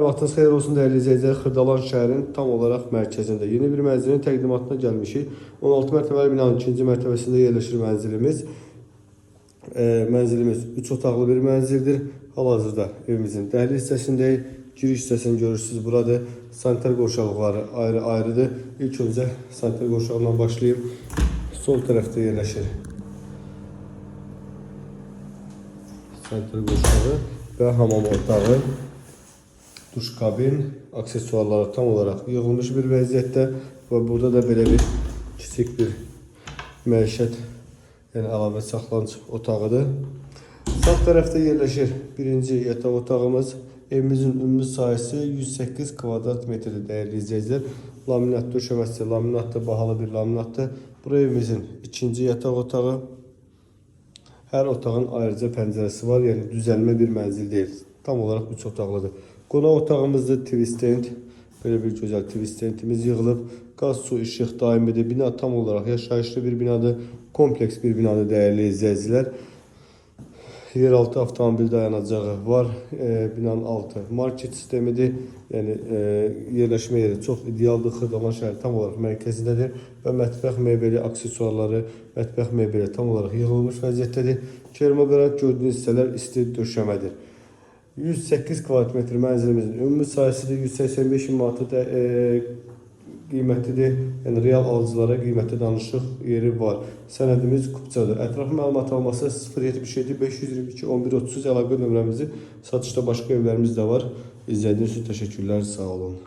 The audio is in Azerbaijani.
Vaxtınız xeyir olsun dəyərli izləyicilər. Xırdalan şəhərin tam olaraq mərkəzində yeni bir mənzilin təqdimatına gəlmişik. 16 mərtəbəli binanın ikinci mərtəbəsində yerləşir mənzilimiz. Mənzilimiz 3 otaqlı bir mənzildir. Hal-hazırda evimizin dəhliz hissəsindəyik. Giriş hissəsini görürsünüz. Burada sanitar qovşaqları ayrı-ayrıdır. İlk öncə sanitar qovşağından başlayıb. Sol tərəfdə yerləşir sanitar qovşağı və hamam otağı. Duş kabin, aksesuarları tam olarak yığılmış bir vəziyyətdə və burada da belə bir kiçik bir məişət, yəni əlavə saxlanıc otağıdır. Sağ tərəfdə yerləşir birinci yataq otağımız. Evimizin ümumi sahəsi 108 kvadrat metrdir dəyərli izləyicilər. Laminat döşəməsi, laminatda bahalı bir laminatdır. Bura evimizin ikinci yataq otağı. Hər otağın ayrıca pəncərəsi var, yəni düzəlmə bir mənzil deyil. Tam olarak 3 otaqlıdır. Qonaq otağımızda twist-end, böyle bir güzel twist-endimiz yığılıb. Qaz, su, işıq daimidir. Bina tam olarak yaşayışlı bir binadır. Kompleks bir binadır dəyərli izləyicilər. Yeraltı avtomobil dayanacağı var. Binanın altı market sistemidir. Yəni yerləşmə yeri çox idealdır. Xırdalan şəhər tam olarak mərkəzindədir və mətbəx mebeli, aksesuarları, mətbəx mebeli tam olarak yığılmış vəziyyətdədir. Kermoqrad gördüyünüz hissələr isti döşəmədir. 108 kvadrat metr mənzilimizin ümumi sayısı da 185 manatı da qiymətlidir. Yəni real alıcılara qiymətli danışıq yeri var. Sənədimiz kupçadır. Ətraflı məlumat alması 077 522 11 30 əlaqə nömrəmizi, satışda başqa evlərimiz də var. İzlədiyiniz üçün təşəkkürlər, sağ olun.